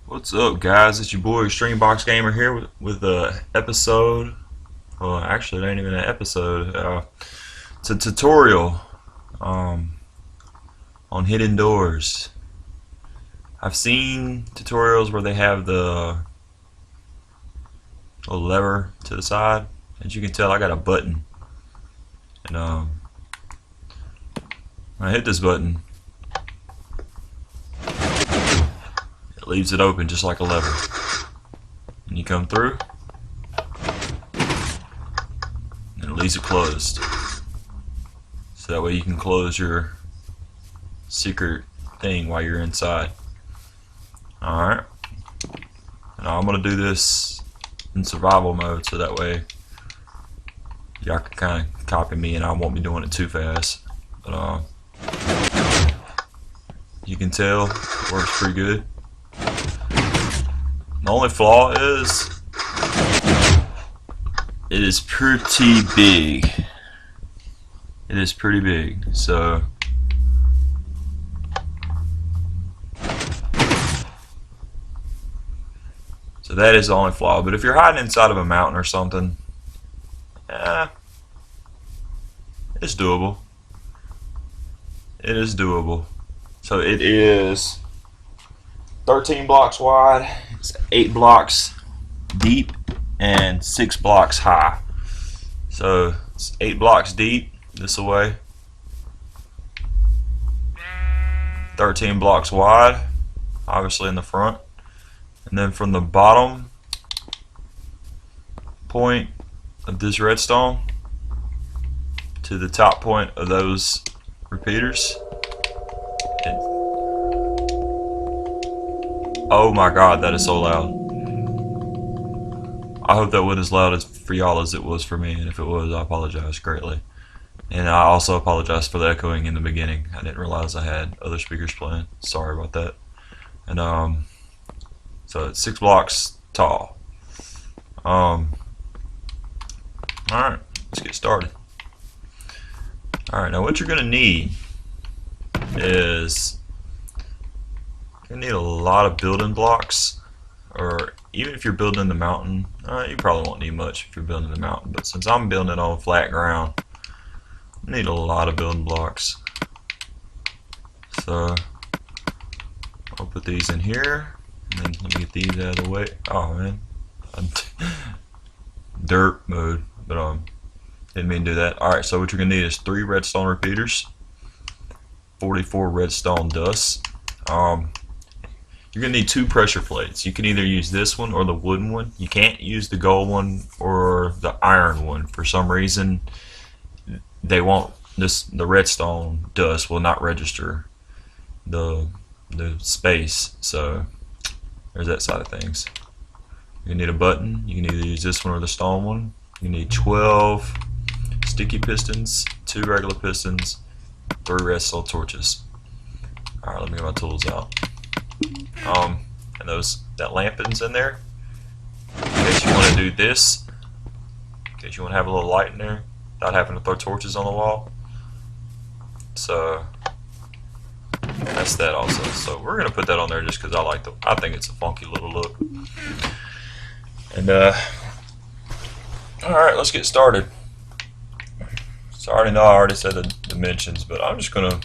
What's up, guys? It's your boy Extreme Box Gamer here with a episode. Well, actually, it ain't even an episode. It's a tutorial um, on hidden doors. I've seen tutorials where they have the little lever to the side. As you can tell, I got a button, and when I hit this button, it leaves it open just like a lever. And you come through, and it leaves it closed. So that way you can close your secret thing while you're inside. Alright. Now I'm going to do this in survival mode so that way y'all can kind of copy me and I won't be doing it too fast. But you can tell it works pretty good. The only flaw is it is pretty big. It is pretty big. So that is the only flaw. But if you're hiding inside of a mountain or something, it's doable. It is doable. So it is 13 blocks wide, it's 8 blocks deep, and 6 blocks high. So it's 8 blocks deep this way, 13 blocks wide, obviously in the front. And then from the bottom point of this redstone to the top point of those repeaters. Oh my god, that is so loud. I hope that wasn't as loud as for y'all as it was for me, and if it was, I apologize greatly. And I also apologize for the echoing in the beginning. I didn't realize I had other speakers playing. Sorry about that. And so it's 6 blocks tall. Alright, let's get started. Alright, now what you're going to need is you're going to need a lot of building blocks, or even if you're building the mountain, you probably won't need much if you're building the mountain, but since I'm building it on flat ground, I need a lot of building blocks. So I'll put these in here. And then let me get these out of the way. Oh man, I'm dirt mode, but didn't mean to do that. All right, so what you're gonna need is 3 redstone repeaters, 44 redstone dust. You're gonna need 2 pressure plates. You can either use this one or the wooden one. You can't use the gold one or the iron one. For some reason, they won't. The redstone dust will not register the space. So there's that side of things. You need a button. You can either use this one or the stone one. You need 12 sticky pistons, 2 regular pistons, 3 redstone torches. Alright, let me get my tools out. And that lampin's in there. In case you want to do this, in case you want to have a little light in there, without having to throw torches on the wall. So that's that also. So we're gonna put that on there just because I think it's a funky little look. And alright, let's get started. So I already said the dimensions, but I'm just gonna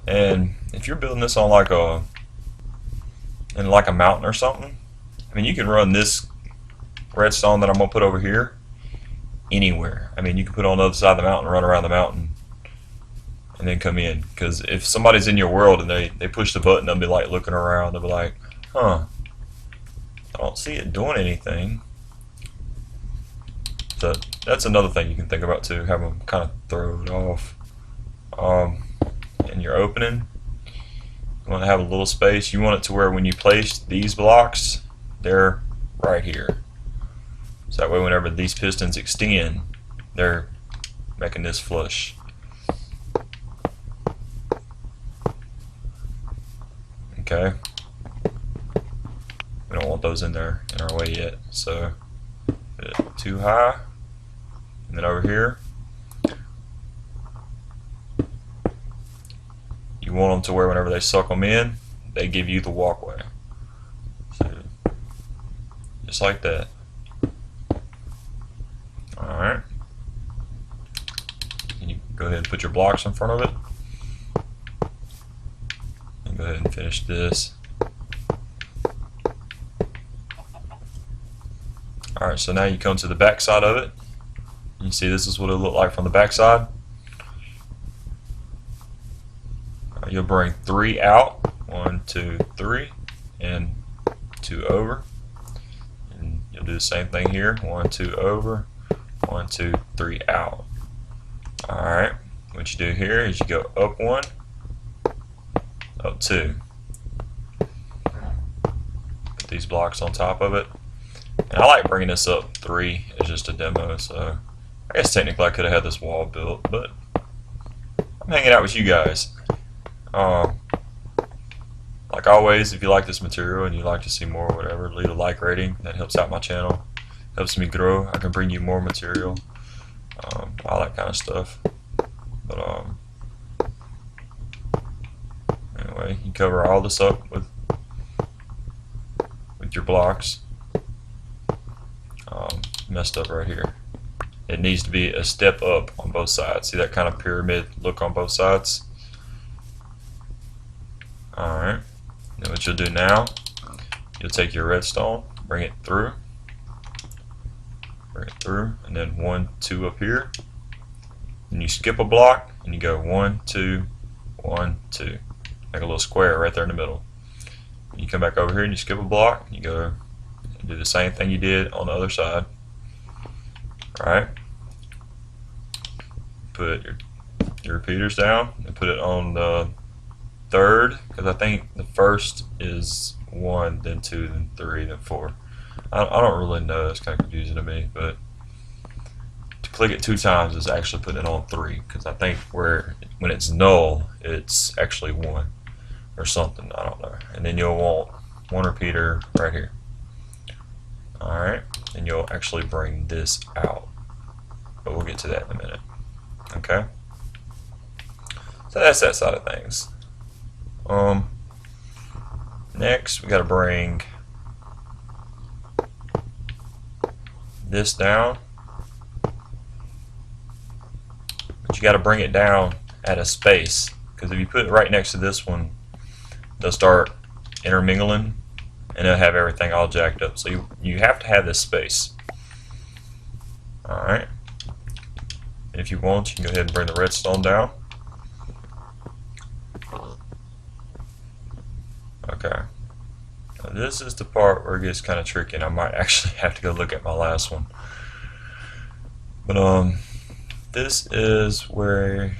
and if you're building this on like a mountain or something, I mean you can run this redstone that I'm going to put over here anywhere. I mean you can put it on the other side of the mountain, run around the mountain, and then come in. Because if somebody's in your world and they push the button, they'll be like looking around, they'll be like, huh, I don't see it doing anything. So that's another thing you can think about too, have them kind of throw it off. And your opening, you want to have a little space. You want it to where when you place these blocks, they're right here. So that way whenever these pistons extend, they're making this flush. Okay. We don't want those in our way yet. So put it too high. And then over here, want them to where whenever they suck them in, they give you the walkway. So, just like that. Alright. You go ahead and put your blocks in front of it. And go ahead and finish this. Alright, so now you come to the back side of it. You see this is what it'll look like from the back side. You'll bring 3 out. 1, 2, 3, and 2 over. And you'll do the same thing here. 1, 2 over. 1, 2, 3 out. Alright, what you do here is you go up 1, up 2. Put these blocks on top of it. And I like bringing this up 3 as just a demo, so I guess technically I could have had this wall built, but I'm hanging out with you guys. Like always, if you like this material and you'd like to see more or whatever, leave a like rating. That helps out my channel, helps me grow. I can bring you more material, all that kind of stuff. But anyway, you cover all this up with your blocks. Messed up right here. It needs to be a step up on both sides. See that kind of pyramid look on both sides? Alright. Then what you'll do now, you'll take your redstone, bring it through, and then 1, 2 up here. And you skip a block and you go 1, 2, 1, 2. Make a little square right there in the middle. You come back over here and you skip a block, you go and do the same thing you did on the other side. Alright. Put your repeaters down and put it on the third, because I think the first is 1, then 2, then 3, then 4. I don't really know, it's kind of confusing to me, but to click it 2 times is actually putting it on 3, because I think when it's null, it's actually 1 or something, I don't know. And then you'll want 1 repeater right here. Alright, and you'll actually bring this out, but we'll get to that in a minute. Okay, so that's that side of things. Next we got to bring this down, but you got to bring it down at a space, because if you put it right next to this one, they'll start intermingling and it'll have everything all jacked up. So you have to have this space. Alright, if you want, you can go ahead and bring the redstone down. Okay, now this is the part where it gets kind of tricky, and I might actually have to go look at my last one. But this is where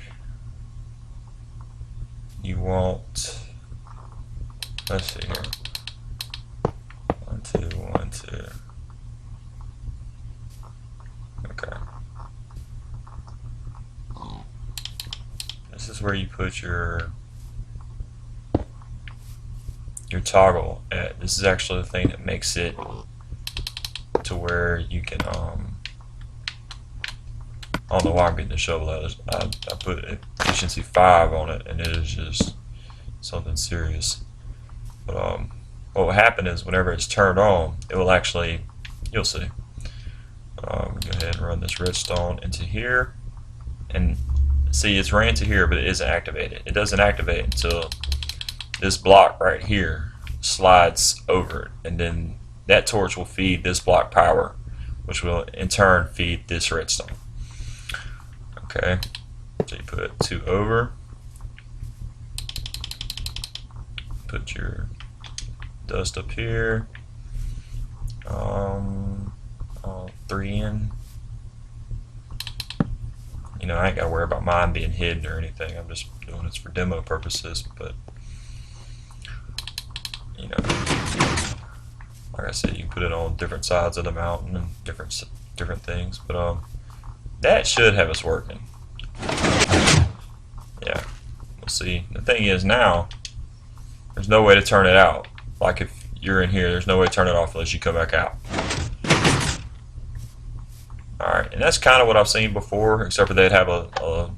you want, let's see here, 1, 2, 1, 2. Okay, this is where you put your toggle at. This is actually the thing that makes it to where you can I don't know why I'm getting the shovel out. I put efficiency 5 on it, and it is just something serious. But what will happen is whenever it's turned on, it will actually, you'll see. Go ahead and run this redstone into here, and see it's ran to here, but it isn't activated. It doesn't activate until this block right here slides over it, and then that torch will feed this block power, which will in turn feed this redstone. Okay, so you put 2 over, put your dust up here, 3 in. You know, I ain't got to worry about mine being hidden or anything. I'm just doing this for demo purposes, but you know, like I said, you can put it on different sides of the mountain and different things. But that should have us working. Yeah, we'll see. The thing is now, there's no way to turn it out. Like if you're in here, there's no way to turn it off unless you come back out. Alright, and that's kind of what I've seen before, except for they'd have a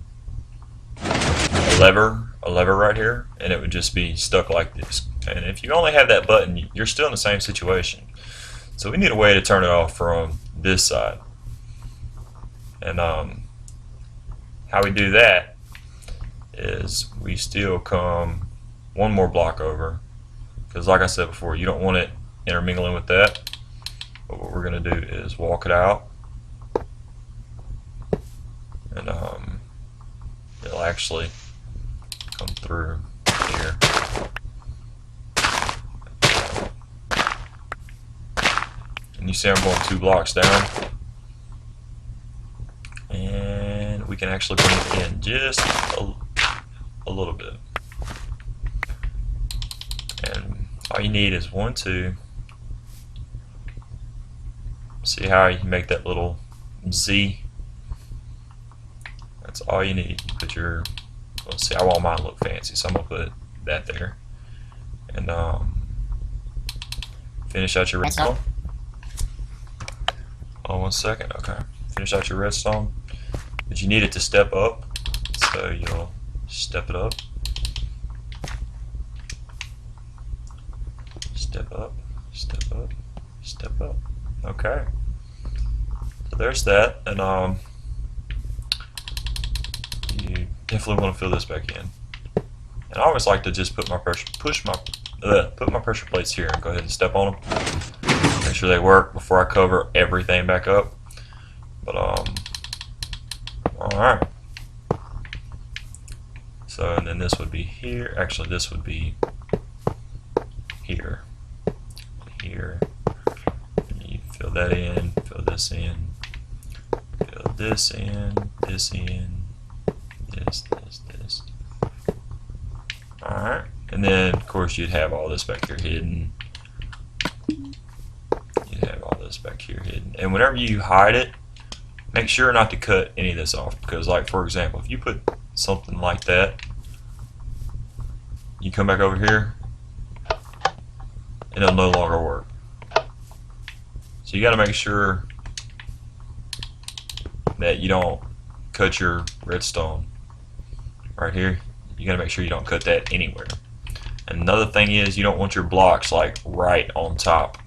lever a lever right here, and it would just be stuck like this. And if you only have that button, you're still in the same situation. So we need a way to turn it off from this side. And how we do that is we still come one more block over, because like I said before, you don't want it intermingling with that. But what we're going to do is walk it out, and it'll actually come through here. And you see I'm going 2 blocks down, and we can actually bring it in just a little bit. And all you need is 1, 2. See how you make that little Z? That's all you need. Put your, let's see, I want mine to look fancy, so I'm gonna put that there. And finish out your redstone. Oh, 1 second. Okay. Finish out your redstone. But you need it to step up, so you'll step it up. Step up, step up, step up. Okay. So there's that, and you definitely want to fill this back in. And I always like to just put my pressure plates here and go ahead and step on them. Make sure they work before I cover everything back up. But alright. So, and then this would be here. Actually, this would be here. Here. You fill that in, fill this in, fill this in, this, this. Alright. And then, of course, you'd have all this back here hidden. You'd have all this back here hidden. And whenever you hide it, make sure not to cut any of this off. Because, like, for example, if you put something like that, you come back over here, and it'll no longer work. So you got to make sure that you don't cut your redstone right here. You got to make sure you don't cut that anywhere. And another thing is, you don't want your blocks like right on top.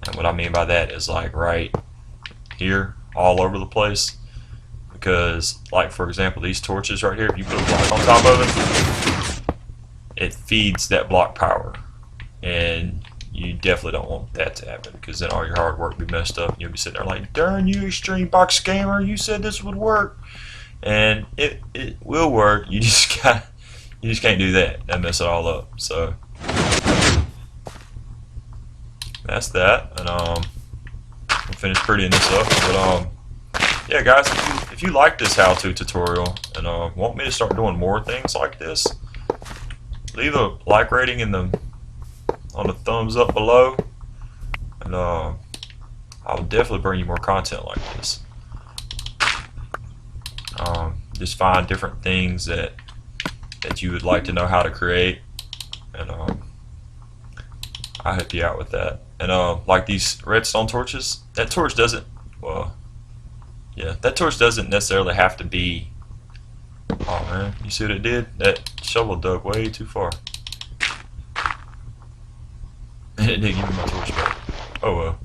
And what I mean by that is like right here, all over the place. Because, like, for example, these torches right here, if you put a block on top of it, it feeds that block power. And you definitely don't want that to happen, because then all your hard work will be messed up. You'll be sitting there like, darn you, Extreme Box Gamer, you said this would work. And it will work. You just can't do that. That mess it all up. So that's that. And I'll finish prettying this up. But yeah, guys, if you like this how-to tutorial and want me to start doing more things like this, leave a like rating on the thumbs up below, and I'll definitely bring you more content like this. Just find different things that you would like to know how to create, and I'll help you out with that. And like these redstone torches, that torch doesn't, well, yeah, that torch doesn't necessarily have to be, oh man, you see what it did? That shovel dug way too far. And it didn't give me my torch back. Oh well,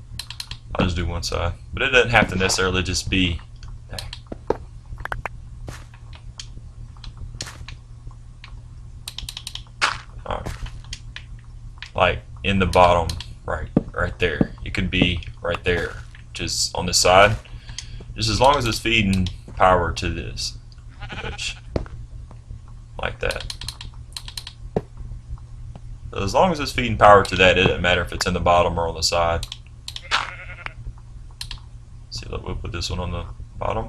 I'll just do one side. But it doesn't have to necessarily just be, dang. Alright. Like in the bottom, right there. It could be right there, just on this side. Just as long as it's feeding power to this, which, like that. So as long as it's feeding power to that, it doesn't matter if it's in the bottom or on the side. See, look, we'll put this one on the bottom.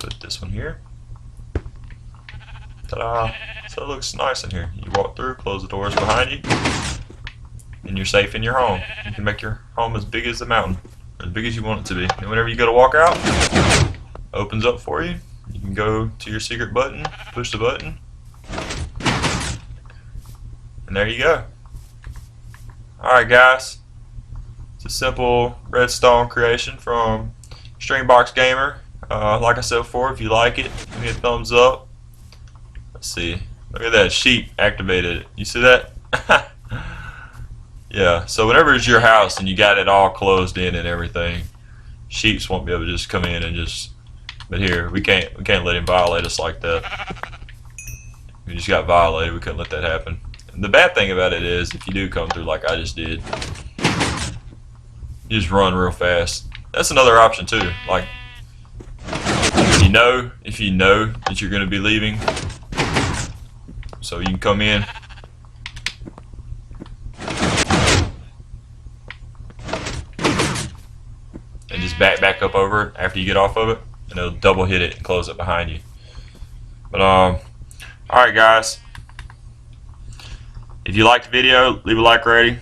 Put this one here. Ta-da! So it looks nice in here. You walk through, close the doors behind you, and you're safe in your home. You can make your home as big as the mountain, as big as you want it to be. And whenever you go to walk out, it opens up for you. You can go to your secret button, push the button, and there you go. Alright guys, it's a simple redstone creation from Extreme Box Gamer. Like I said before, if you like it, give me a thumbs up. Let's see. Look at that, sheep activated. You see that? Yeah, so whenever it's your house and you got it all closed in and everything, sheeps won't be able to just come in and just. But here, we can't let him violate us like that. We just got violated. We couldn't let that happen. And the bad thing about it is, if you do come through like I just did, you just run real fast. That's another option too. Like, if you know that you're going to be leaving, so you can come in. And just back up over it after you get off of it, and it'll double hit it and close it behind you. But alright guys, if you liked the video, leave a like already.